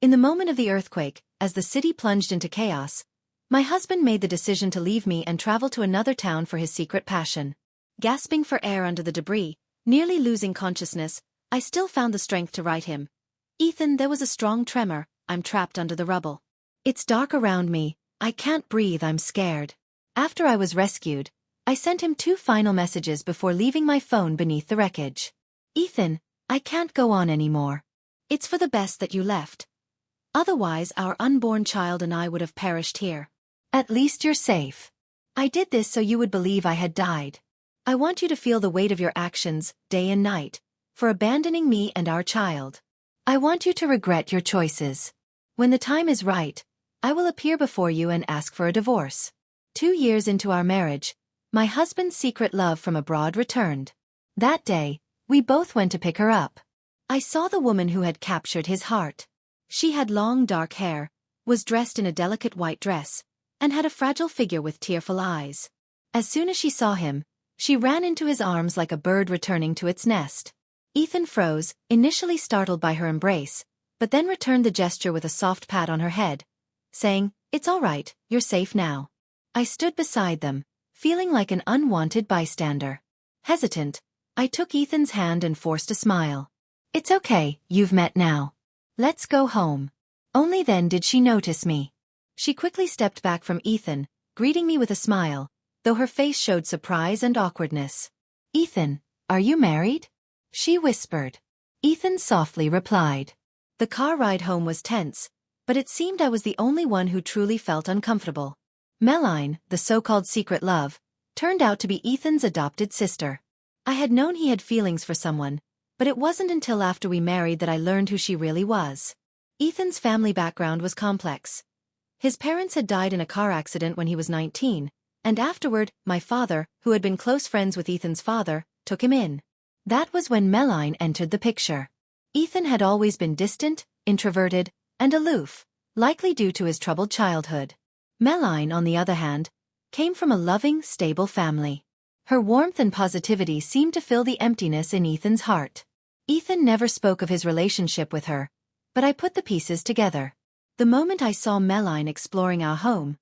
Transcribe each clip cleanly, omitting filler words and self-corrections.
In the moment of the earthquake, as the city plunged into chaos, my husband made the decision to leave me and travel to another town for his secret passion. Gasping for air under the debris, nearly losing consciousness, I still found the strength to write him. Ethan, there was a strong tremor, I'm trapped under the rubble. It's dark around me, I can't breathe, I'm scared. After I was rescued, I sent him 2 final messages before leaving my phone beneath the wreckage. Ethan, I can't go on anymore. It's for the best that you left. Otherwise our unborn child and I would have perished here. At least you're safe. I did this so you would believe I had died. I want you to feel the weight of your actions, day and night, for abandoning me and our child. I want you to regret your choices. When the time is right, I will appear before you and ask for a divorce. 2 years into our marriage, my husband's secret love from abroad returned. That day, we both went to pick her up. I saw the woman who had captured his heart. She had long dark hair, was dressed in a delicate white dress, and had a fragile figure with tearful eyes. As soon as she saw him, she ran into his arms like a bird returning to its nest. Ethan froze, initially startled by her embrace, but then returned the gesture with a soft pat on her head, saying, "It's all right, you're safe now." I stood beside them, feeling like an unwanted bystander. Hesitant, I took Ethan's hand and forced a smile. "It's okay, you've met now. Let's go home." Only then did she notice me. She quickly stepped back from Ethan, greeting me with a smile, though her face showed surprise and awkwardness. "Ethan, are you married?" she whispered. Ethan softly replied. The car ride home was tense, but it seemed I was the only one who truly felt uncomfortable. Meline, the so-called secret love, turned out to be Ethan's adopted sister. I had known he had feelings for someone, but it wasn't until after we married that I learned who she really was. Ethan's family background was complex. His parents had died in a car accident when he was 19, and afterward, my father, who had been close friends with Ethan's father, took him in. That was when Meline entered the picture. Ethan had always been distant, introverted, and aloof, likely due to his troubled childhood. Meline, on the other hand, came from a loving, stable family. Her warmth and positivity seemed to fill the emptiness in Ethan's heart. Ethan never spoke of his relationship with her, but I put the pieces together. The moment I saw Meline exploring our home,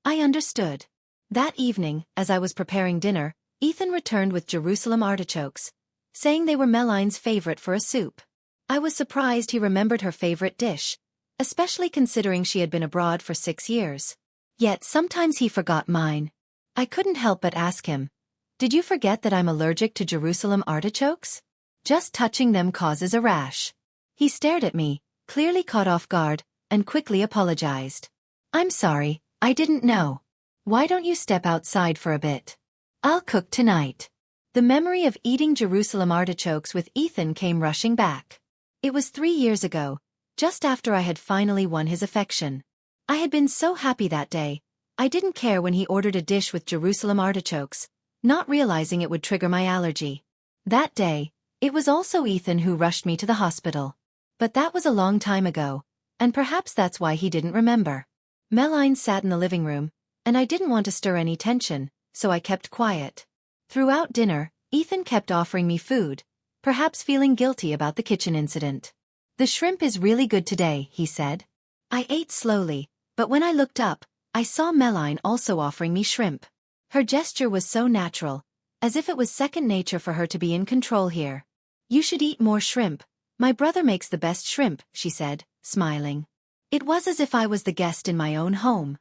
I understood. That evening, as I was preparing dinner, Ethan returned with Jerusalem artichokes, saying they were Meline's favorite for a soup. I was surprised he remembered her favorite dish, especially considering she had been abroad for 6 years. Yet sometimes he forgot mine. I couldn't help but ask him, "Did you forget that I'm allergic to Jerusalem artichokes? Just touching them causes a rash." He stared at me, clearly caught off guard, and quickly apologized. "I'm sorry, I didn't know. Why don't you step outside for a bit? I'll cook tonight." The memory of eating Jerusalem artichokes with Ethan came rushing back. It was 3 years ago, just after I had finally won his affection. I had been so happy that day, I didn't care when he ordered a dish with Jerusalem artichokes, not realizing it would trigger my allergy. That day, it was also Ethan who rushed me to the hospital. But that was a long time ago, and perhaps that's why he didn't remember. Meline sat in the living room, and I didn't want to stir any tension, so I kept quiet. Throughout dinner, Ethan kept offering me food, perhaps feeling guilty about the kitchen incident. "The shrimp is really good today," he said. I ate slowly, but when I looked up, I saw Meline also offering me shrimp. Her gesture was so natural, as if it was second nature for her to be in control here. "You should eat more shrimp. My brother makes the best shrimp," she said, smiling. It was as if I was the guest in my own home.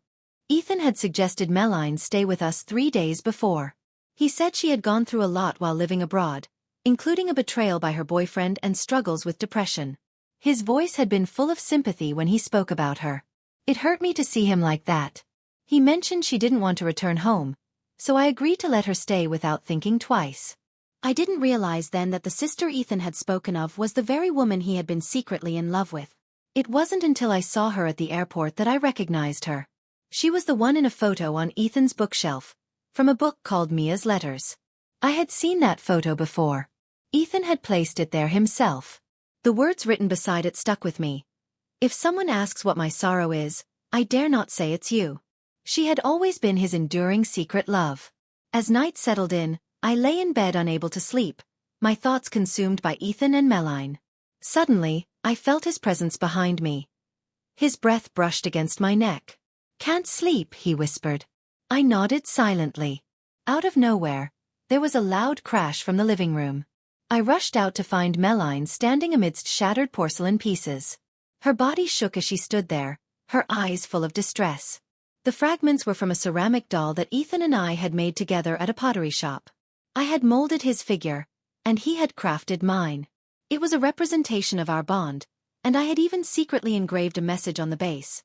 Ethan had suggested Meline stay with us 3 days before. He said she had gone through a lot while living abroad, including a betrayal by her boyfriend and struggles with depression. His voice had been full of sympathy when he spoke about her. It hurt me to see him like that. He mentioned she didn't want to return home, so I agreed to let her stay without thinking twice. I didn't realize then that the sister Ethan had spoken of was the very woman he had been secretly in love with. It wasn't until I saw her at the airport that I recognized her. She was the one in a photo on Ethan's bookshelf, from a book called Mia's Letters. I had seen that photo before. Ethan had placed it there himself. The words written beside it stuck with me. "If someone asks what my sorrow is, I dare not say it's you." She had always been his enduring secret love. As night settled in, I lay in bed unable to sleep, my thoughts consumed by Ethan and Meline. Suddenly, I felt his presence behind me. His breath brushed against my neck. "Can't sleep," he whispered. I nodded silently. Out of nowhere, there was a loud crash from the living room. I rushed out to find Meline standing amidst shattered porcelain pieces. Her body shook as she stood there, her eyes full of distress. The fragments were from a ceramic doll that Ethan and I had made together at a pottery shop. I had molded his figure, and he had crafted mine. It was a representation of our bond, and I had even secretly engraved a message on the base.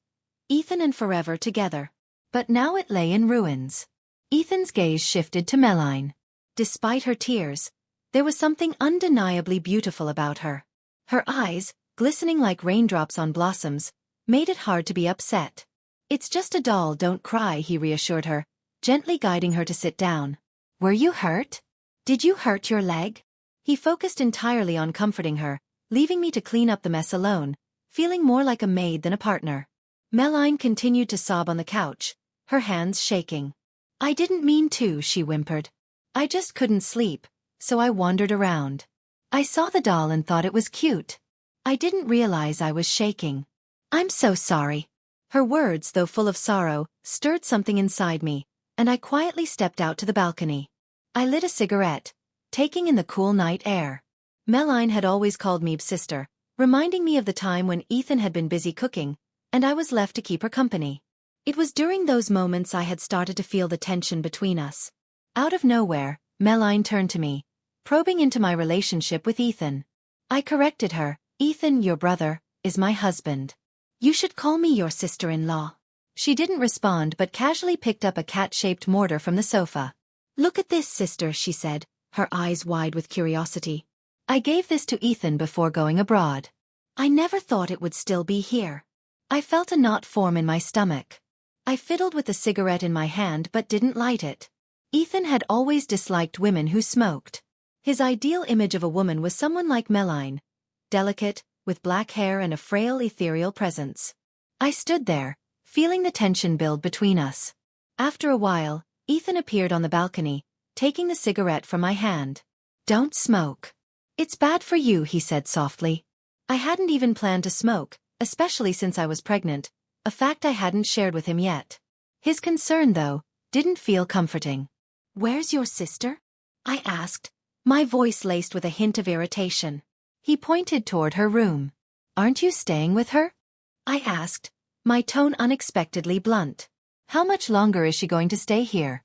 Ethan and forever together. But now it lay in ruins. Ethan's gaze shifted to Meline. Despite her tears, there was something undeniably beautiful about her. Her eyes, glistening like raindrops on blossoms, made it hard to be upset. "It's just a doll, don't cry," he reassured her, gently guiding her to sit down. "Were you hurt? Did you hurt your leg?" He focused entirely on comforting her, leaving me to clean up the mess alone, feeling more like a maid than a partner. Meline continued to sob on the couch, her hands shaking. "I didn't mean to," she whimpered. "I just couldn't sleep, so I wandered around. I saw the doll and thought it was cute. I didn't realize I was shaking. I'm so sorry." Her words, though full of sorrow, stirred something inside me, and I quietly stepped out to the balcony. I lit a cigarette, taking in the cool night air. Meline had always called me sister, reminding me of the time when Ethan had been busy cooking, and I was left to keep her company. It was during those moments I had started to feel the tension between us. Out of nowhere, Meline turned to me, probing into my relationship with Ethan. I corrected her. "Ethan, your brother, is my husband. You should call me your sister-in-law." She didn't respond but casually picked up a cat-shaped mortar from the sofa. "Look at this, sister," she said, her eyes wide with curiosity. "I gave this to Ethan before going abroad. I never thought it would still be here." I felt a knot form in my stomach. I fiddled with the cigarette in my hand but didn't light it. Ethan had always disliked women who smoked. His ideal image of a woman was someone like Meline, delicate, with black hair and a frail ethereal presence. I stood there, feeling the tension build between us. After a while, Ethan appeared on the balcony, taking the cigarette from my hand. "Don't smoke. It's bad for you," he said softly. I hadn't even planned to smoke, especially since I was pregnant, a fact I hadn't shared with him yet. His concern, though, didn't feel comforting. "Where's your sister?" I asked, my voice laced with a hint of irritation. He pointed toward her room. "Aren't you staying with her?" I asked, my tone unexpectedly blunt. "How much longer is she going to stay here?"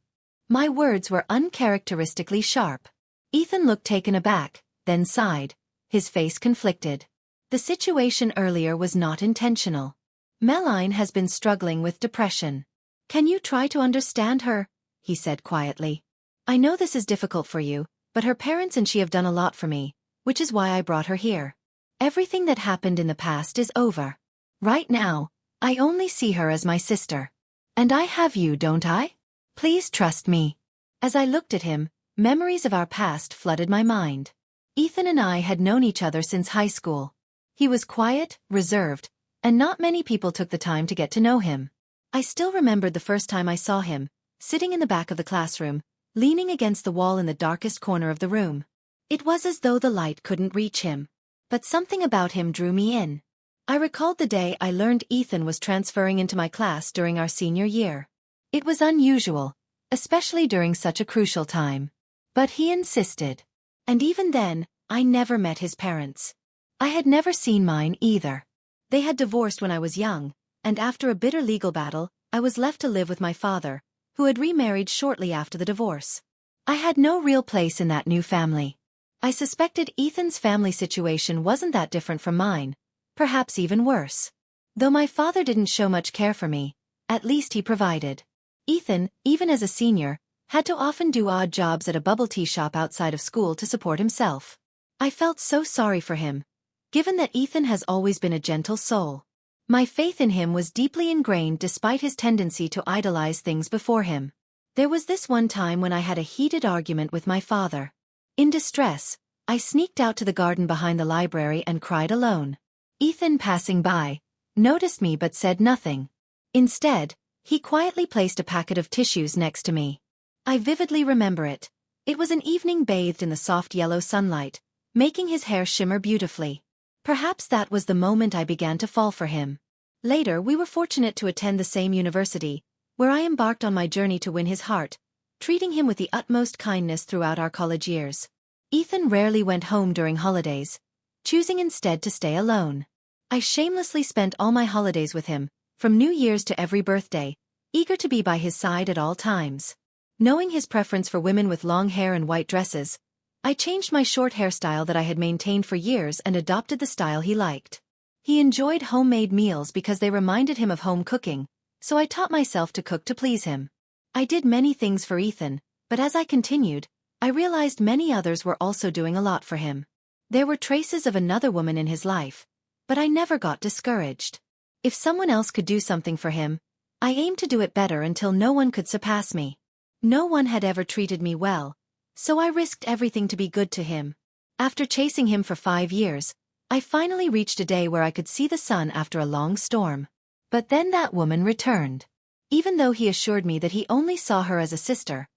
My words were uncharacteristically sharp. Ethan looked taken aback, then sighed, his face conflicted. The situation earlier was not intentional. "Meline has been struggling with depression. Can you try to understand her?" he said quietly. "I know this is difficult for you, but her parents and she have done a lot for me, which is why I brought her here. Everything that happened in the past is over. Right now, I only see her as my sister. And I have you, don't I? Please trust me." As I looked at him, memories of our past flooded my mind. Ethan and I had known each other since high school. He was quiet, reserved, and not many people took the time to get to know him. I still remembered the first time I saw him, sitting in the back of the classroom, leaning against the wall in the darkest corner of the room. It was as though the light couldn't reach him. But something about him drew me in. I recalled the day I learned Ethan was transferring into my class during our senior year. It was unusual, especially during such a crucial time. But he insisted. And even then, I never met his parents. I had never seen mine either. They had divorced when I was young, and after a bitter legal battle, I was left to live with my father, who had remarried shortly after the divorce. I had no real place in that new family. I suspected Ethan's family situation wasn't that different from mine, perhaps even worse. Though my father didn't show much care for me, at least he provided. Ethan, even as a senior, had to often do odd jobs at a bubble tea shop outside of school to support himself. I felt so sorry for him, given that Ethan has always been a gentle soul. My faith in him was deeply ingrained despite his tendency to idolize things before him. There was this one time when I had a heated argument with my father. In distress, I sneaked out to the garden behind the library and cried alone. Ethan, passing by, noticed me but said nothing. Instead, he quietly placed a packet of tissues next to me. I vividly remember it. It was an evening bathed in the soft yellow sunlight, making his hair shimmer beautifully. Perhaps that was the moment I began to fall for him. Later, we were fortunate to attend the same university, where I embarked on my journey to win his heart, treating him with the utmost kindness throughout our college years. Ethan rarely went home during holidays, choosing instead to stay alone. I shamelessly spent all my holidays with him, from New Year's to every birthday, eager to be by his side at all times. Knowing his preference for women with long hair and white dresses, I changed my short hairstyle that I had maintained for years and adopted the style he liked. He enjoyed homemade meals because they reminded him of home cooking, so I taught myself to cook to please him. I did many things for Ethan, but as I continued, I realized many others were also doing a lot for him. There were traces of another woman in his life, but I never got discouraged. If someone else could do something for him, I aimed to do it better until no one could surpass me. No one had ever treated me well, so I risked everything to be good to him. After chasing him for 5 years, I finally reached a day where I could see the sun after a long storm. But then that woman returned. Even though he assured me that he only saw her as a sister.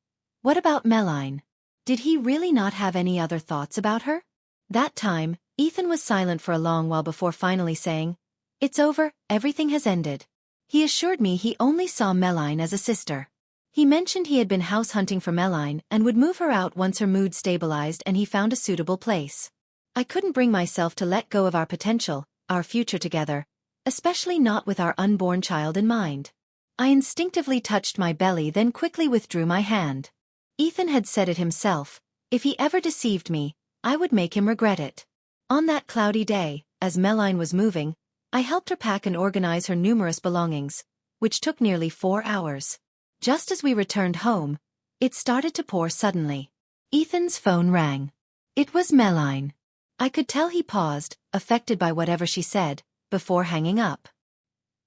What about Meline? Did he really not have any other thoughts about her? That time, Ethan was silent for a long while before finally saying, "It's over, everything has ended." He assured me he only saw Meline as a sister. He mentioned he had been house hunting for Meline and would move her out once her mood stabilized and he found a suitable place. I couldn't bring myself to let go of our potential, our future together, especially not with our unborn child in mind. I instinctively touched my belly, then quickly withdrew my hand. Ethan had said it himself, if he ever deceived me, I would make him regret it. On that cloudy day, as Meline was moving, I helped her pack and organize her numerous belongings, which took nearly 4 hours. Just as we returned home, it started to pour suddenly. Ethan's phone rang. It was Meline. I could tell he paused, affected by whatever she said, before hanging up.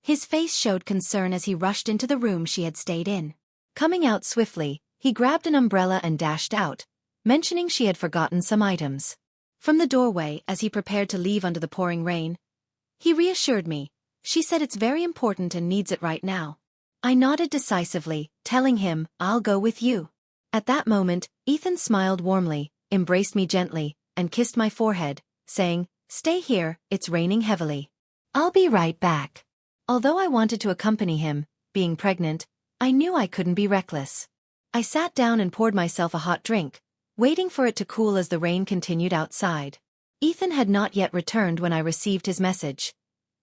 His face showed concern as he rushed into the room she had stayed in. Coming out swiftly, he grabbed an umbrella and dashed out, mentioning she had forgotten some items. From the doorway, as he prepared to leave under the pouring rain, he reassured me. She said it's very important and needs it right now. I nodded decisively, telling him, "I'll go with you." At that moment, Ethan smiled warmly, embraced me gently, and kissed my forehead, saying, "Stay here, it's raining heavily. I'll be right back." Although I wanted to accompany him, being pregnant, I knew I couldn't be reckless. I sat down and poured myself a hot drink, waiting for it to cool as the rain continued outside. Ethan had not yet returned when I received his message.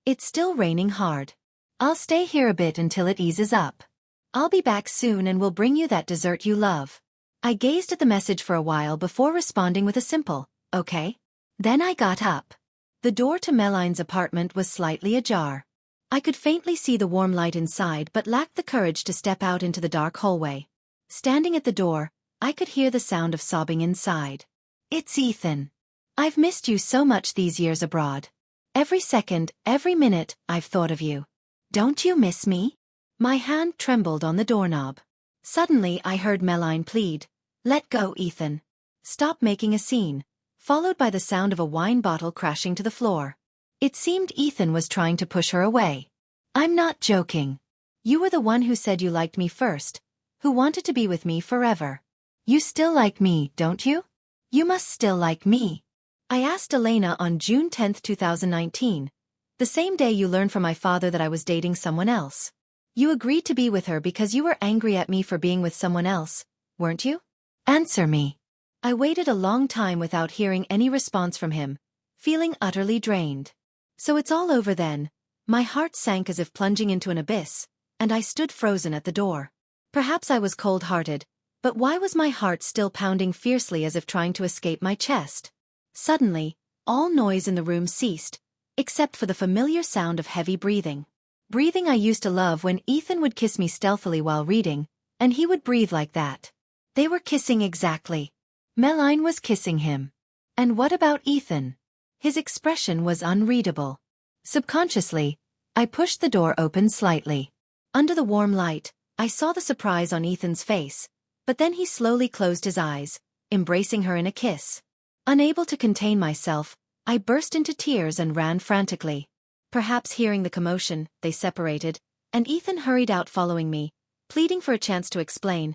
"It's still raining hard. I'll stay here a bit until it eases up. I'll be back soon and will bring you that dessert you love." I gazed at the message for a while before responding with a simple, "Okay." Then I got up. The door to Meline's apartment was slightly ajar. I could faintly see the warm light inside but lacked the courage to step out into the dark hallway. Standing at the door, I could hear the sound of sobbing inside. "It's Ethan. I've missed you so much these years abroad. Every second, every minute, I've thought of you. Don't you miss me?" My hand trembled on the doorknob. Suddenly I heard Meline plead, "Let go, Ethan. Stop making a scene," followed by the sound of a wine bottle crashing to the floor. It seemed Ethan was trying to push her away. "I'm not joking. You were the one who said you liked me first, who wanted to be with me forever. You still like me, don't you? You must still like me." I asked Elena on June 10, 2019. The same day you learned from my father that I was dating someone else. You agreed to be with her because you were angry at me for being with someone else, weren't you? Answer me. I waited a long time without hearing any response from him, feeling utterly drained. So it's all over then. My heart sank as if plunging into an abyss, and I stood frozen at the door. Perhaps I was cold-hearted, but why was my heart still pounding fiercely as if trying to escape my chest? Suddenly, all noise in the room ceased, except for the familiar sound of heavy breathing. Breathing I used to love when Ethan would kiss me stealthily while reading, and he would breathe like that. They were kissing exactly. Meline was kissing him. And what about Ethan? His expression was unreadable. Subconsciously, I pushed the door open slightly. Under the warm light, I saw the surprise on Ethan's face, but then he slowly closed his eyes, embracing her in a kiss. Unable to contain myself, I burst into tears and ran frantically. Perhaps hearing the commotion, they separated, and Ethan hurried out following me, pleading for a chance to explain.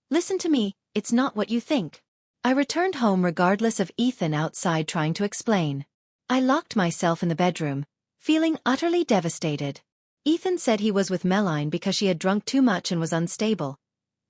"Listen to me, it's not what you think." I returned home regardless of Ethan outside trying to explain. I locked myself in the bedroom, feeling utterly devastated. Ethan said he was with Meline because she had drunk too much and was unstable,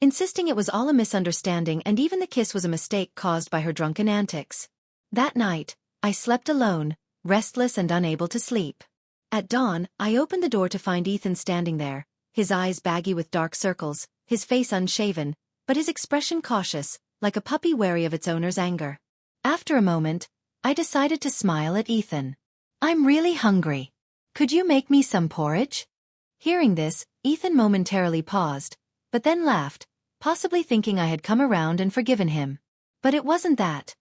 insisting it was all a misunderstanding and even the kiss was a mistake caused by her drunken antics. That night, I slept alone, restless and unable to sleep. At dawn, I opened the door to find Ethan standing there, his eyes baggy with dark circles, his face unshaven, but his expression cautious, like a puppy wary of its owner's anger. After a moment, I decided to smile at Ethan. "I'm really hungry. Could you make me some porridge?" Hearing this, Ethan momentarily paused, but then laughed, possibly thinking I had come around and forgiven him. But it wasn't that.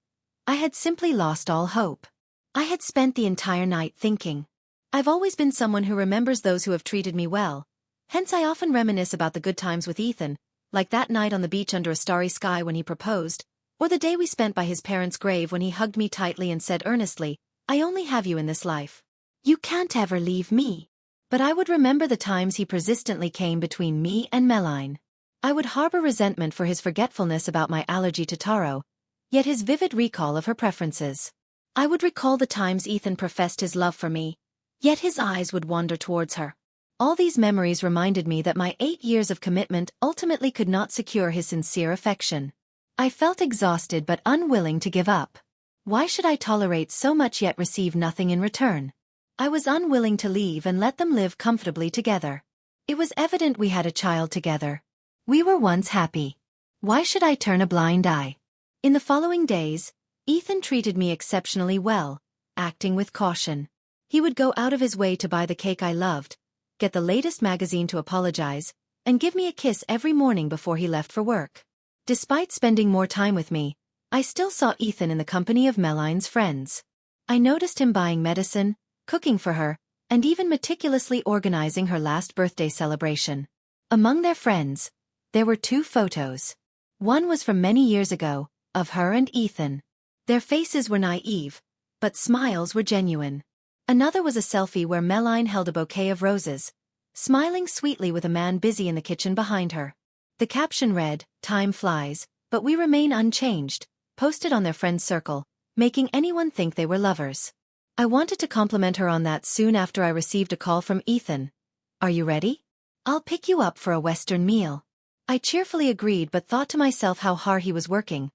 I had simply lost all hope. I had spent the entire night thinking. I've always been someone who remembers those who have treated me well. Hence I often reminisce about the good times with Ethan, like that night on the beach under a starry sky when he proposed, or the day we spent by his parents' grave when he hugged me tightly and said earnestly, "I only have you in this life. You can't ever leave me." But I would remember the times he persistently came between me and Meline. I would harbor resentment for his forgetfulness about my allergy to taro, yet his vivid recall of her preferences. I would recall the times Ethan professed his love for me, yet his eyes would wander towards her. All these memories reminded me that my 8 years of commitment ultimately could not secure his sincere affection. I felt exhausted but unwilling to give up. Why should I tolerate so much yet receive nothing in return? I was unwilling to leave and let them live comfortably together. It was evident we had a child together. We were once happy. Why should I turn a blind eye? In the following days, Ethan treated me exceptionally well, acting with caution. He would go out of his way to buy the cake I loved, get the latest magazine to apologize, and give me a kiss every morning before he left for work. Despite spending more time with me, I still saw Ethan in the company of Meline's friends. I noticed him buying medicine, cooking for her, and even meticulously organizing her last birthday celebration. Among their friends, there were 2 photos. One was from many years ago, of her and Ethan. Their faces were naive, but smiles were genuine. Another was a selfie where Meline held a bouquet of roses, smiling sweetly with a man busy in the kitchen behind her. The caption read, "Time flies, but we remain unchanged," posted on their friend's circle, making anyone think they were lovers. I wanted to compliment her on that soon after I received a call from Ethan. "Are you ready? I'll pick you up for a Western meal." I cheerfully agreed but thought to myself how hard he was working.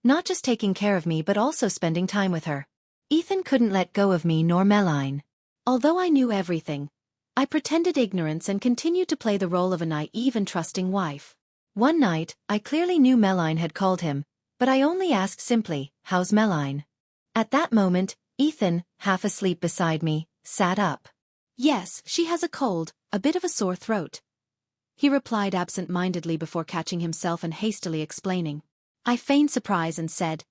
Not just taking care of me but also spending time with her. Ethan couldn't let go of me nor Meline. Although I knew everything, I pretended ignorance and continued to play the role of a naive and trusting wife. One night, I clearly knew Meline had called him, but I only asked simply, "How's Meline?" At that moment, Ethan, half asleep beside me, sat up. "Yes, she has a cold, a bit of a sore throat," he replied absent-mindedly before catching himself and hastily explaining. I feigned surprise and said,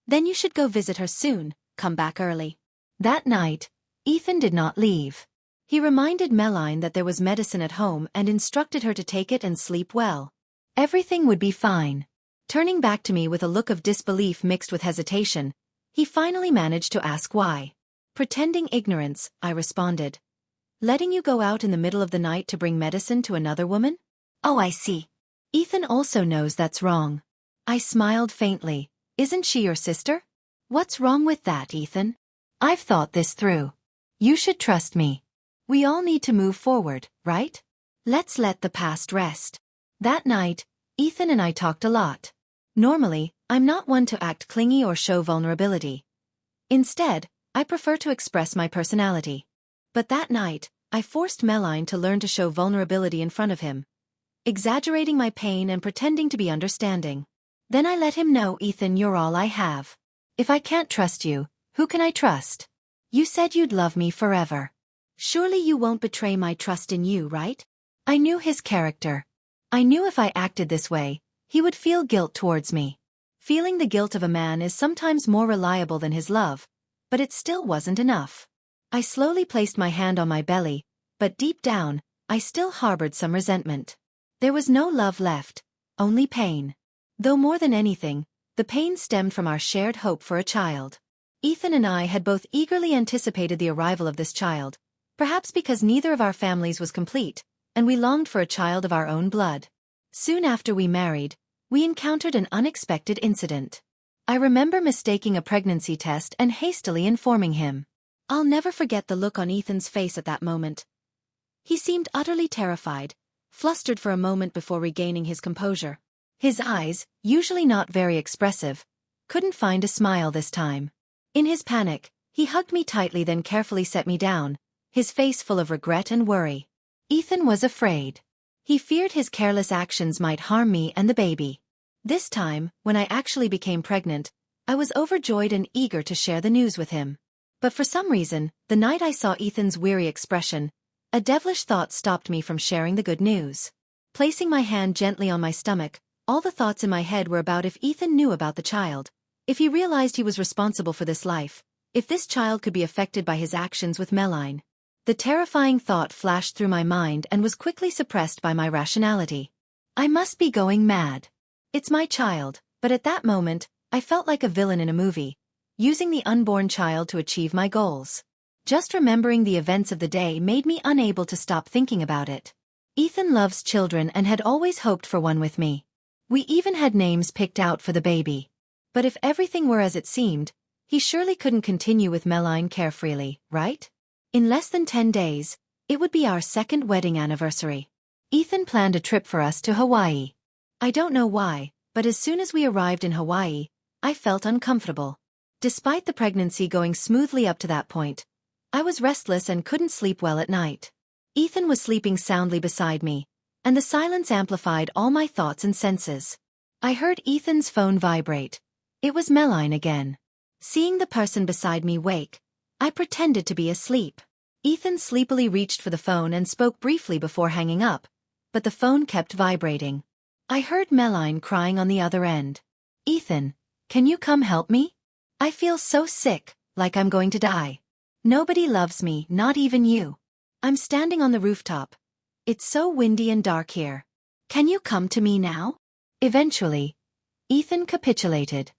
"Then you should go visit her soon, come back early." That night, Ethan did not leave. He reminded Meline that there was medicine at home and instructed her to take it and sleep well. Everything would be fine. Turning back to me with a look of disbelief mixed with hesitation, he finally managed to ask why. Pretending ignorance, I responded. "Letting you go out in the middle of the night to bring medicine to another woman? Oh, I see. Ethan also knows that's wrong." I smiled faintly. "Isn't she your sister?" "What's wrong with that, Ethan? I've thought this through. You should trust me. We all need to move forward, right? Let's let the past rest." That night, Ethan and I talked a lot. Normally, I'm not one to act clingy or show vulnerability. Instead, I prefer to express my personality. But that night, I forced Meline to learn to show vulnerability in front of him, exaggerating my pain and pretending to be understanding. Then I let him know, "Ethan, you're all I have. If I can't trust you, who can I trust? You said you'd love me forever. Surely you won't betray my trust in you, right?" I knew his character. I knew if I acted this way, he would feel guilt towards me. Feeling the guilt of a man is sometimes more reliable than his love, but it still wasn't enough. I slowly placed my hand on my belly, but deep down, I still harbored some resentment. There was no love left, only pain. Though more than anything, the pain stemmed from our shared hope for a child. Ethan and I had both eagerly anticipated the arrival of this child, perhaps because neither of our families was complete, and we longed for a child of our own blood. Soon after we married, we encountered an unexpected incident. I remember mistaking a pregnancy test and hastily informing him. I'll never forget the look on Ethan's face at that moment. He seemed utterly terrified, flustered for a moment before regaining his composure. His eyes, usually not very expressive, couldn't find a smile this time. In his panic, he hugged me tightly then carefully set me down, his face full of regret and worry. Ethan was afraid. He feared his careless actions might harm me and the baby. This time, when I actually became pregnant, I was overjoyed and eager to share the news with him. But for some reason, the night I saw Ethan's weary expression, a devilish thought stopped me from sharing the good news. Placing my hand gently on my stomach, all the thoughts in my head were about if Ethan knew about the child, if he realized he was responsible for this life, if this child could be affected by his actions with Meline. The terrifying thought flashed through my mind and was quickly suppressed by my rationality. I must be going mad. It's my child, but at that moment, I felt like a villain in a movie, using the unborn child to achieve my goals. Just remembering the events of the day made me unable to stop thinking about it. Ethan loves children and had always hoped for one with me. We even had names picked out for the baby. But if everything were as it seemed, he surely couldn't continue with Meline carefreely, right? In less than 10 days, it would be our second wedding anniversary. Ethan planned a trip for us to Hawaii. I don't know why, but as soon as we arrived in Hawaii, I felt uncomfortable. Despite the pregnancy going smoothly up to that point, I was restless and couldn't sleep well at night. Ethan was sleeping soundly beside me, and the silence amplified all my thoughts and senses. I heard Ethan's phone vibrate. It was Meline again. Seeing the person beside me wake, I pretended to be asleep. Ethan sleepily reached for the phone and spoke briefly before hanging up, but the phone kept vibrating. I heard Meline crying on the other end. Ethan, can you come help me? I feel so sick, like I'm going to die. Nobody loves me, not even you. I'm standing on the rooftop. It's so windy and dark here. Can you come to me now? Eventually, Ethan capitulated.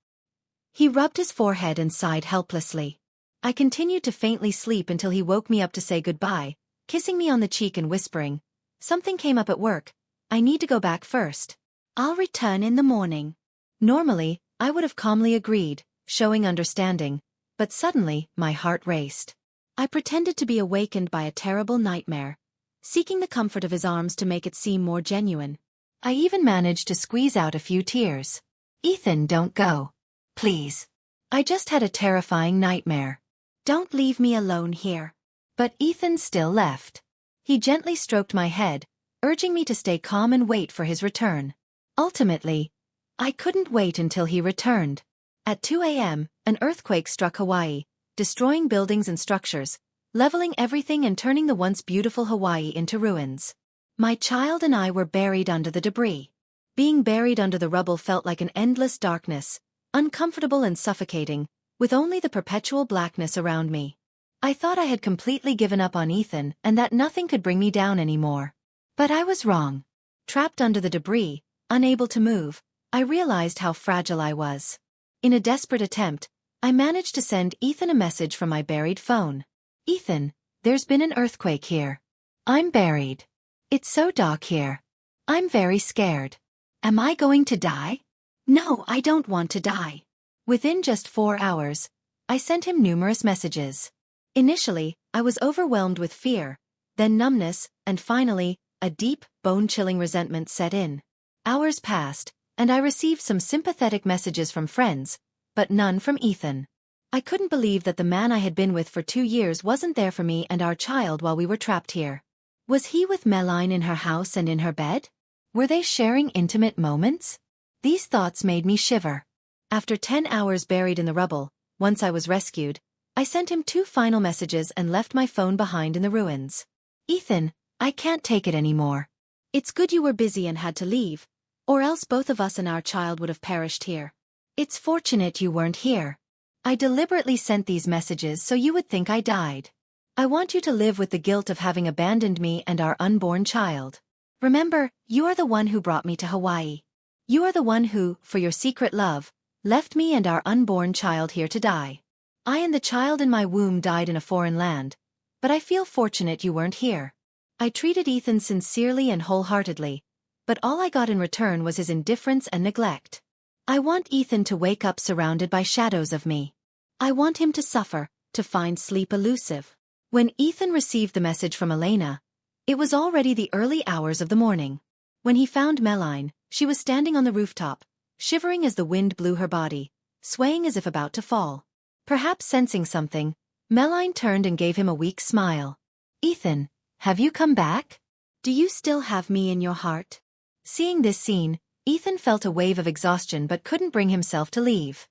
He rubbed his forehead and sighed helplessly. I continued to faintly sleep until he woke me up to say goodbye, kissing me on the cheek and whispering, "Something came up at work. I need to go back first. I'll return in the morning." Normally, I would have calmly agreed, showing understanding, but suddenly, my heart raced. I pretended to be awakened by a terrible nightmare, seeking the comfort of his arms to make it seem more genuine. I even managed to squeeze out a few tears. "Ethan, don't go. Please. I just had a terrifying nightmare. Don't leave me alone here." But Ethan still left. He gently stroked my head, urging me to stay calm and wait for his return. Ultimately, I couldn't wait until he returned. At 2 a.m., an earthquake struck Hawaii, destroying buildings and structures, leveling everything and turning the once beautiful Hawaii into ruins. My child and I were buried under the debris. Being buried under the rubble felt like an endless darkness, uncomfortable and suffocating, with only the perpetual blackness around me. I thought I had completely given up on Ethan and that nothing could bring me down anymore. But I was wrong. Trapped under the debris, unable to move, I realized how fragile I was. In a desperate attempt, I managed to send Ethan a message from my buried phone. "Ethan, there's been an earthquake here. I'm buried. It's so dark here. I'm very scared. Am I going to die? No, I don't want to die." Within just 4 hours, I sent him numerous messages. Initially, I was overwhelmed with fear, then numbness, and finally, a deep, bone-chilling resentment set in. Hours passed, and I received some sympathetic messages from friends, but none from Ethan. I couldn't believe that the man I had been with for 2 years wasn't there for me and our child while we were trapped here. Was he with Meline in her house and in her bed? Were they sharing intimate moments? These thoughts made me shiver. After 10 hours buried in the rubble, once I was rescued, I sent him 2 final messages and left my phone behind in the ruins. "Ethan, I can't take it anymore. It's good you were busy and had to leave, or else both of us and our child would have perished here. It's fortunate you weren't here. I deliberately sent these messages so you would think I died. I want you to live with the guilt of having abandoned me and our unborn child. Remember, you are the one who brought me to Hawaii. You are the one who, for your secret love, left me and our unborn child here to die. I and the child in my womb died in a foreign land, but I feel fortunate you weren't here." I treated Ethan sincerely and wholeheartedly, but all I got in return was his indifference and neglect. I want Ethan to wake up surrounded by shadows of me. I want him to suffer, to find sleep elusive. When Ethan received the message from Elena, It was already the early hours of the morning. When he found Meline, she was standing on the rooftop, shivering as the wind blew her body, swaying as if about to fall. Perhaps sensing something, Meline turned and gave him a weak smile. "Ethan, have you come back? Do you still have me in your heart?" Seeing this scene, Ethan felt a wave of exhaustion but couldn't bring himself to leave.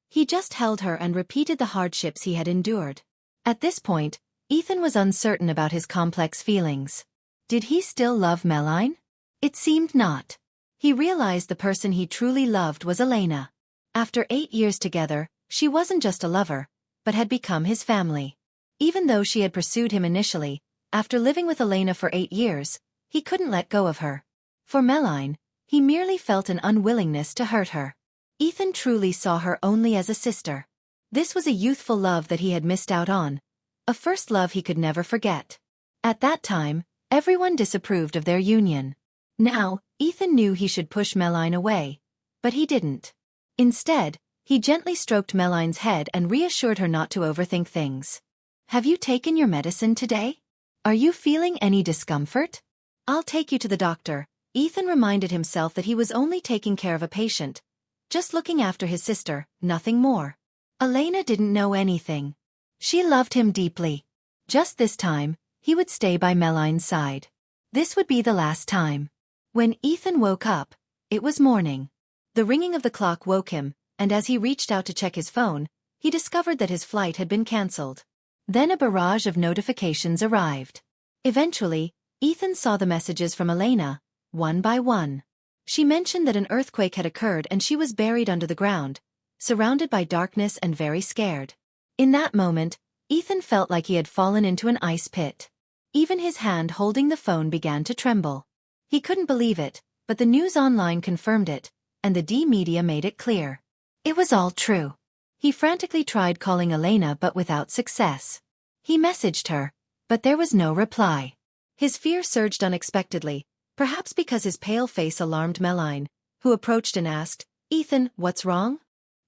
He just held her and repeated the hardships he had endured. At this point, Ethan was uncertain about his complex feelings. Did he still love Meline? It seemed not. He realized the person he truly loved was Elena. After 8 years together, she wasn't just a lover, but had become his family. Even though she had pursued him initially, after living with Elena for 8 years, he couldn't let go of her. For Meline, he merely felt an unwillingness to hurt her. Ethan truly saw her only as a sister. This was a youthful love that he had missed out on, a first love he could never forget. At that time, everyone disapproved of their union. Now, Ethan knew he should push Meline away, but he didn't. Instead, he gently stroked Meline's head and reassured her not to overthink things. "Have you taken your medicine today? Are you feeling any discomfort? I'll take you to the doctor." Ethan reminded himself that he was only taking care of a patient, just looking after his sister, nothing more. Elena didn't know anything. She loved him deeply. Just this time, he would stay by Meline's side. This would be the last time. When Ethan woke up, it was morning. The ringing of the clock woke him, and as he reached out to check his phone, he discovered that his flight had been cancelled. Then a barrage of notifications arrived. Eventually, Ethan saw the messages from Elena, one by one. She mentioned that an earthquake had occurred and she was buried under the ground, surrounded by darkness and very scared. In that moment, Ethan felt like he had fallen into an ice pit. Even his hand holding the phone began to tremble. He couldn't believe it, but the news online confirmed it, and the D-media made it clear. It was all true. He frantically tried calling Elena but without success. He messaged her, but there was no reply. His fear surged unexpectedly, perhaps because his pale face alarmed Meline, who approached and asked, "Ethan, what's wrong?"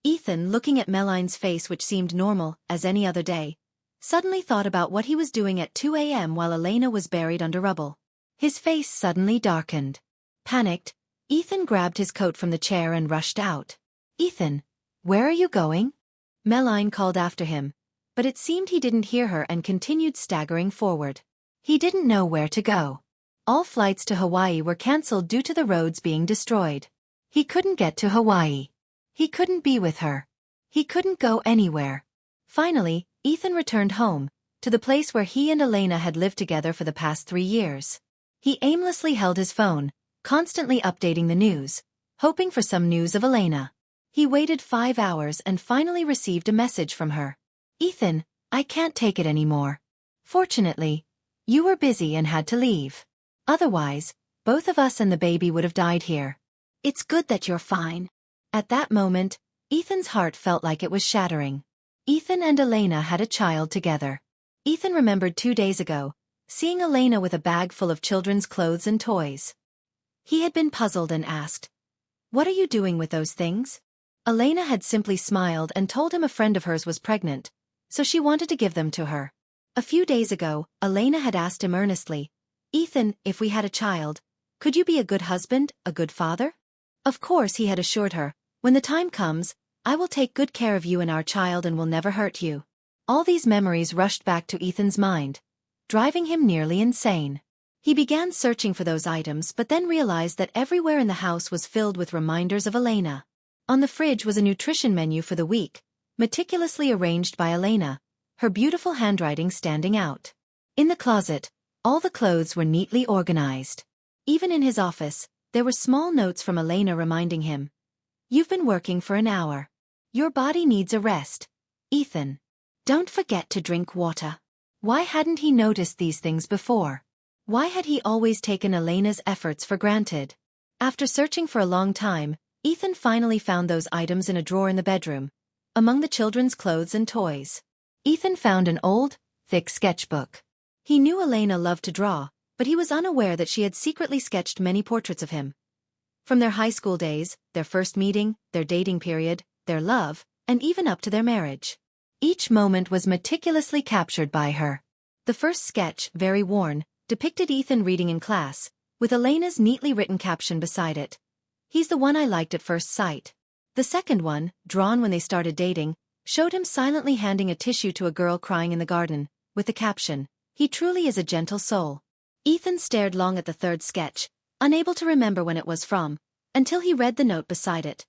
Ethan, looking at Meline's face which seemed normal, as any other day, suddenly thought about what he was doing at 2 a.m. while Elena was buried under rubble. His face suddenly darkened. Panicked, Ethan grabbed his coat from the chair and rushed out. "Ethan, where are you going?" Meline called after him, but it seemed he didn't hear her and continued staggering forward. He didn't know where to go. All flights to Hawaii were cancelled due to the roads being destroyed. He couldn't get to Hawaii. He couldn't be with her. He couldn't go anywhere. Finally, Ethan returned home, to the place where he and Elena had lived together for the past 3 years. He aimlessly held his phone, constantly updating the news, hoping for some news of Elena. He waited 5 hours and finally received a message from her. "Ethan, I can't take it anymore. Fortunately, you were busy and had to leave. Otherwise, both of us and the baby would have died here. It's good that you're fine." At that moment, Ethan's heart felt like it was shattering. Ethan and Elena had a child together. Ethan remembered 2 days ago, seeing Elena with a bag full of children's clothes and toys. He had been puzzled and asked, "What are you doing with those things?" Elena had simply smiled and told him a friend of hers was pregnant, so she wanted to give them to her. A few days ago, Elena had asked him earnestly, "Ethan, if we had a child, could you be a good husband, a good father?" Of course, he had assured her, "When the time comes, I will take good care of you and our child and will never hurt you." All these memories rushed back to Ethan's mind, driving him nearly insane. He began searching for those items but then realized that everywhere in the house was filled with reminders of Elena. On the fridge was a nutrition menu for the week, meticulously arranged by Elena, her beautiful handwriting standing out. In the closet, all the clothes were neatly organized. Even in his office, there were small notes from Elena reminding him, "You've been working for an hour. Your body needs a rest. Ethan, don't forget to drink water." Why hadn't he noticed these things before? Why had he always taken Elena's efforts for granted? After searching for a long time, Ethan finally found those items in a drawer in the bedroom, among the children's clothes and toys. Ethan found an old, thick sketchbook. He knew Elena loved to draw, but he was unaware that she had secretly sketched many portraits of him. From their high school days, their first meeting, their dating period, their love, and even up to their marriage. Each moment was meticulously captured by her. The first sketch, very worn, depicted Ethan reading in class, with Elena's neatly written caption beside it. "He's the one I liked at first sight." The second one, drawn when they started dating, showed him silently handing a tissue to a girl crying in the garden, with the caption, "He truly is a gentle soul." Ethan stared long at the third sketch, unable to remember when it was from, until he read the note beside it.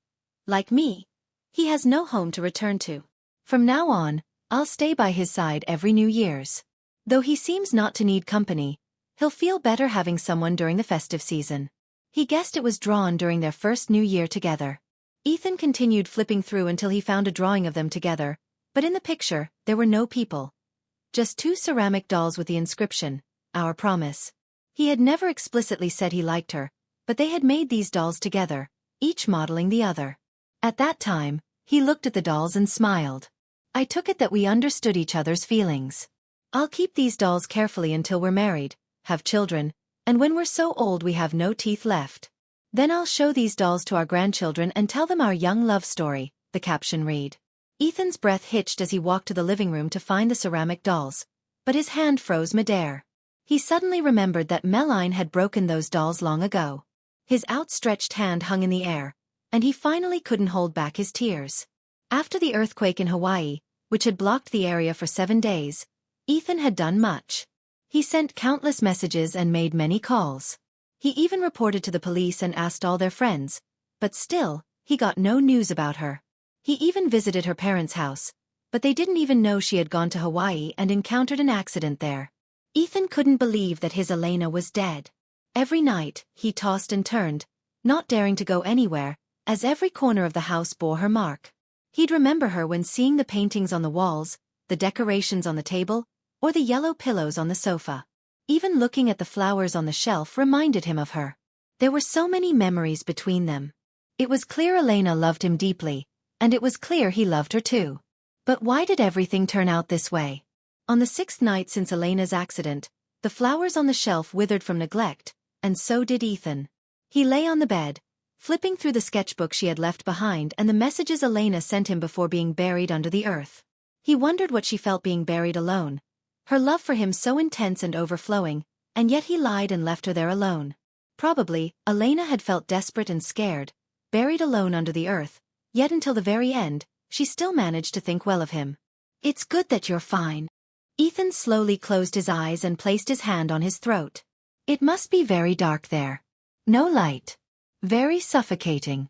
"Like me. He has no home to return to. From now on, I'll stay by his side every New Year's. Though he seems not to need company, he'll feel better having someone during the festive season." He guessed it was drawn during their first New Year together. Ethan continued flipping through until he found a drawing of them together, but in the picture, there were no people. Just two ceramic dolls with the inscription, "Our Promise." He had never explicitly said he liked her, but they had made these dolls together, each modeling the other. At that time, he looked at the dolls and smiled. "I took it that we understood each other's feelings. I'll keep these dolls carefully until we're married, have children, and when we're so old we have no teeth left. Then I'll show these dolls to our grandchildren and tell them our young love story," the caption read. Ethan's breath hitched as he walked to the living room to find the ceramic dolls, but his hand froze midair. He suddenly remembered that Meline had broken those dolls long ago. His outstretched hand hung in the air, and he finally couldn't hold back his tears. After the earthquake in Hawaii, which had blocked the area for 7 days, Ethan had done much. He sent countless messages and made many calls. He even reported to the police and asked all their friends, but still, he got no news about her. He even visited her parents' house, but they didn't even know she had gone to Hawaii and encountered an accident there. Ethan couldn't believe that his Elena was dead. Every night, he tossed and turned, not daring to go anywhere, as every corner of the house bore her mark. He'd remember her when seeing the paintings on the walls, the decorations on the table, or the yellow pillows on the sofa. Even looking at the flowers on the shelf reminded him of her. There were so many memories between them. It was clear Elena loved him deeply, and it was clear he loved her too. But why did everything turn out this way? On the 6th night since Elena's accident, the flowers on the shelf withered from neglect, and so did Ethan. He lay on the bed, flipping through the sketchbook she had left behind and the messages Elena sent him before being buried under the earth. He wondered what she felt being buried alone. Her love for him so intense and overflowing, and yet he lied and left her there alone. Probably, Elena had felt desperate and scared, buried alone under the earth, yet until the very end, she still managed to think well of him. "It's good that you're fine." Ethan slowly closed his eyes and placed his hand on his throat. It must be very dark there. No light. Very suffocating.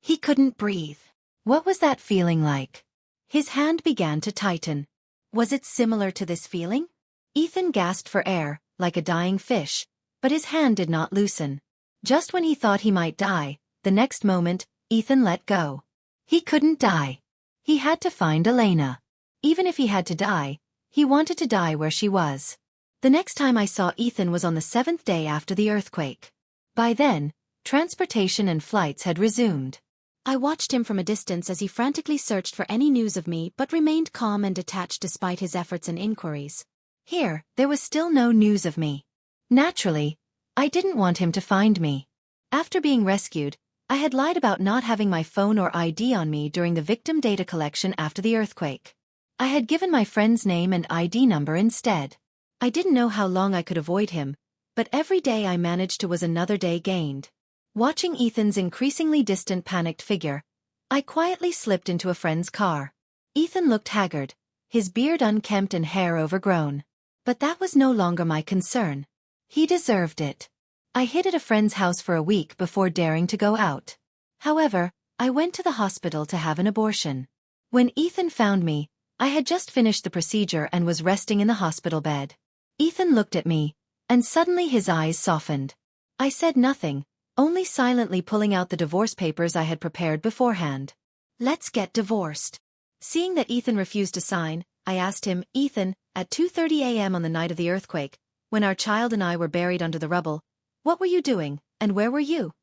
He couldn't breathe. What was that feeling like? His hand began to tighten. Was it similar to this feeling? Ethan gasped for air, like a dying fish, but his hand did not loosen. Just when he thought he might die, the next moment, Ethan let go. He couldn't die. He had to find Elena. Even if he had to die, he wanted to die where she was. The next time I saw Ethan was on the 7th day after the earthquake. By then, transportation and flights had resumed. I watched him from a distance as he frantically searched for any news of me but remained calm and detached despite his efforts and inquiries. Here, there was still no news of me. Naturally, I didn't want him to find me. After being rescued, I had lied about not having my phone or ID on me during the victim data collection after the earthquake. I had given my friend's name and ID number instead. I didn't know how long I could avoid him, but every day I managed to was another day gained. Watching Ethan's increasingly distant panicked figure, I quietly slipped into a friend's car. Ethan looked haggard, his beard unkempt and hair overgrown. But that was no longer my concern. He deserved it. I hid at a friend's house for a week before daring to go out. However, I went to the hospital to have an abortion. When Ethan found me, I had just finished the procedure and was resting in the hospital bed. Ethan looked at me, and suddenly his eyes softened. I said nothing, only silently pulling out the divorce papers I had prepared beforehand. "Let's get divorced." Seeing that Ethan refused to sign, I asked him, "Ethan, at 2:30 a.m. on the night of the earthquake, when our child and I were buried under the rubble, what were you doing, and where were you?"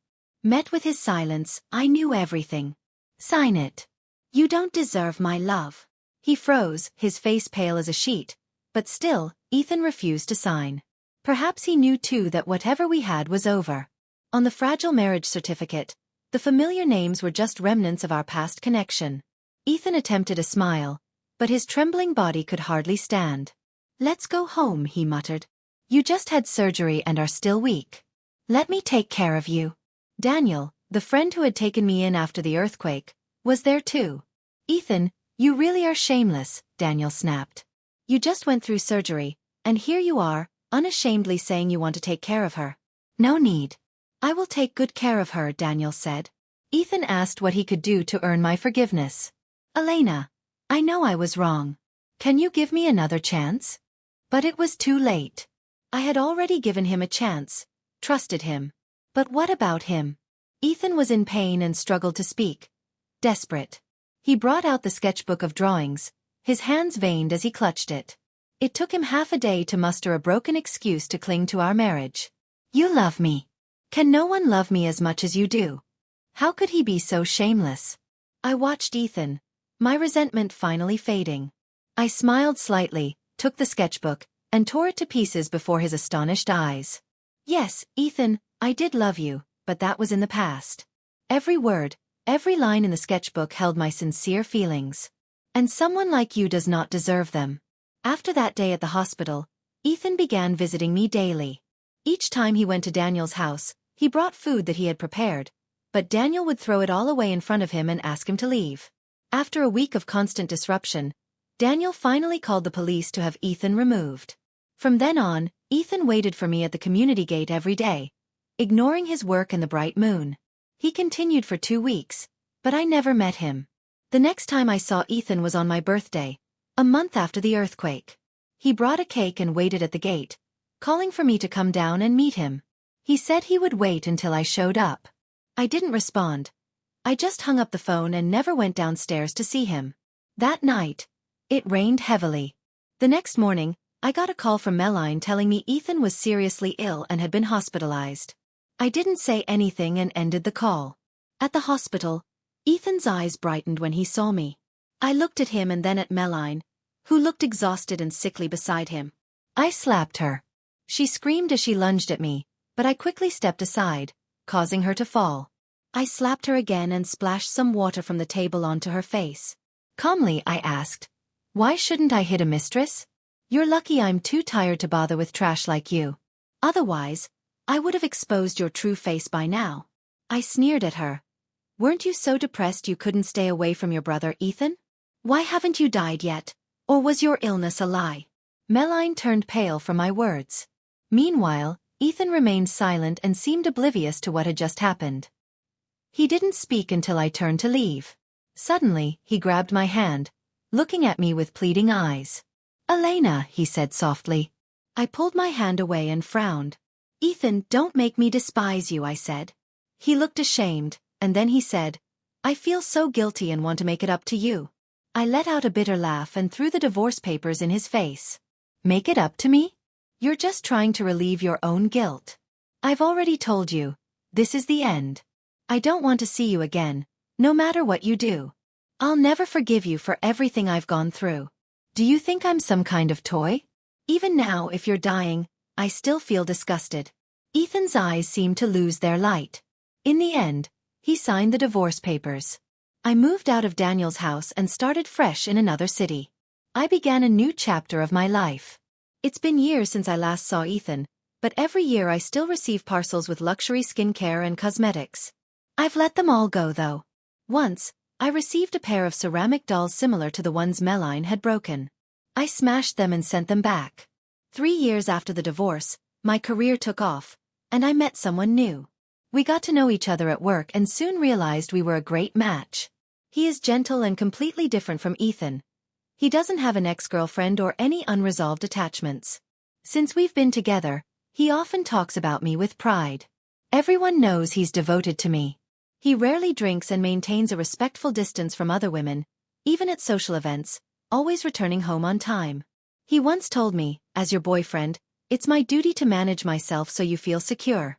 Met with his silence, I knew everything. "Sign it. You don't deserve my love." He froze, his face pale as a sheet, but still, Ethan refused to sign. Perhaps he knew too that whatever we had was over. On the fragile marriage certificate, the familiar names were just remnants of our past connection. Ethan attempted a smile, but his trembling body could hardly stand. "Let's go home," he muttered. You just had surgery and are still weak. Let me take care of you. Daniel, the friend who had taken me in after the earthquake, was there too. Ethan, you really are shameless, Daniel snapped. You just went through surgery, and here you are, unashamedly saying you want to take care of her. No need. I will take good care of her, Daniel said. Ethan asked what he could do to earn my forgiveness. Elena, I know I was wrong. Can you give me another chance? But it was too late. I had already given him a chance, trusted him. But what about him? Ethan was in pain and struggled to speak. Desperate. He brought out the sketchbook of drawings, his hands veined as he clutched it. It took him half a day to muster a broken excuse to cling to our marriage. You love me. Can no one love me as much as you do? How could he be so shameless? I watched Ethan, my resentment finally fading. I smiled slightly, took the sketchbook, and tore it to pieces before his astonished eyes. Yes, Ethan, I did love you, but that was in the past. Every word, every line in the sketchbook held my sincere feelings. And someone like you does not deserve them. After that day at the hospital, Ethan began visiting me daily. Each time he went to Daniel's house, he brought food that he had prepared, but Daniel would throw it all away in front of him and ask him to leave. After a week of constant disruption, Daniel finally called the police to have Ethan removed. From then on, Ethan waited for me at the community gate every day, ignoring his work and the bright moon. He continued for 2 weeks, but I never met him. The next time I saw Ethan was on my birthday, a month after the earthquake. He brought a cake and waited at the gate, calling for me to come down and meet him. He said he would wait until I showed up. I didn't respond. I just hung up the phone and never went downstairs to see him. That night, it rained heavily. The next morning, I got a call from Meline telling me Ethan was seriously ill and had been hospitalized. I didn't say anything and ended the call. At the hospital, Ethan's eyes brightened when he saw me. I looked at him and then at Meline, who looked exhausted and sickly beside him. I slapped her. She screamed as she lunged at me, but I quickly stepped aside, causing her to fall. I slapped her again and splashed some water from the table onto her face. Calmly, I asked, "Why shouldn't I hit a mistress? You're lucky I'm too tired to bother with trash like you. Otherwise, I would have exposed your true face by now." I sneered at her. "Weren't you so depressed you couldn't stay away from your brother, Ethan? Why haven't you died yet? Or was your illness a lie?" Meline turned pale from my words. Meanwhile, Ethan remained silent and seemed oblivious to what had just happened. He didn't speak until I turned to leave. Suddenly, he grabbed my hand, looking at me with pleading eyes. "Elena," he said softly. I pulled my hand away and frowned. "Ethan, don't make me despise you," I said. He looked ashamed, and then he said, "I feel so guilty and want to make it up to you." I let out a bitter laugh and threw the divorce papers in his face. "Make it up to me? You're just trying to relieve your own guilt. I've already told you, this is the end. I don't want to see you again, no matter what you do. I'll never forgive you for everything I've gone through. Do you think I'm some kind of toy? Even now, if you're dying, I still feel disgusted." Ethan's eyes seemed to lose their light. In the end, he signed the divorce papers. I moved out of Daniel's house and started fresh in another city. I began a new chapter of my life. It's been years since I last saw Ethan, but every year I still receive parcels with luxury skincare and cosmetics. I've let them all go though. Once, I received a pair of ceramic dolls similar to the ones Meline had broken. I smashed them and sent them back. 3 years after the divorce, my career took off, and I met someone new. We got to know each other at work and soon realized we were a great match. He is gentle and completely different from Ethan. He doesn't have an ex-girlfriend or any unresolved attachments. Since we've been together, he often talks about me with pride. Everyone knows he's devoted to me. He rarely drinks and maintains a respectful distance from other women, even at social events, always returning home on time. He once told me, "As your boyfriend, it's my duty to manage myself so you feel secure."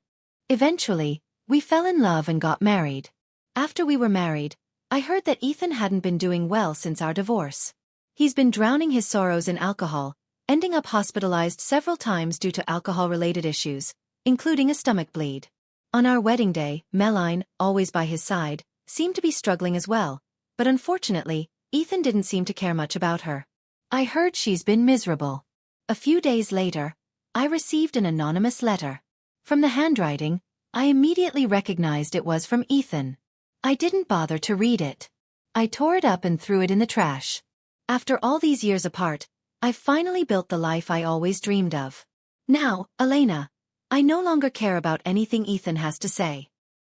Eventually, we fell in love and got married. After we were married, I heard that Ethan hadn't been doing well since our divorce. He's been drowning his sorrows in alcohol, ending up hospitalized several times due to alcohol-related issues, including a stomach bleed. On our wedding day, Meline, always by his side, seemed to be struggling as well, but unfortunately, Ethan didn't seem to care much about her. I heard she's been miserable. A few days later, I received an anonymous letter. From the handwriting, I immediately recognized it was from Ethan. I didn't bother to read it. I tore it up and threw it in the trash. After all these years apart, I've finally built the life I always dreamed of. Now, Elena, I no longer care about anything Ethan has to say.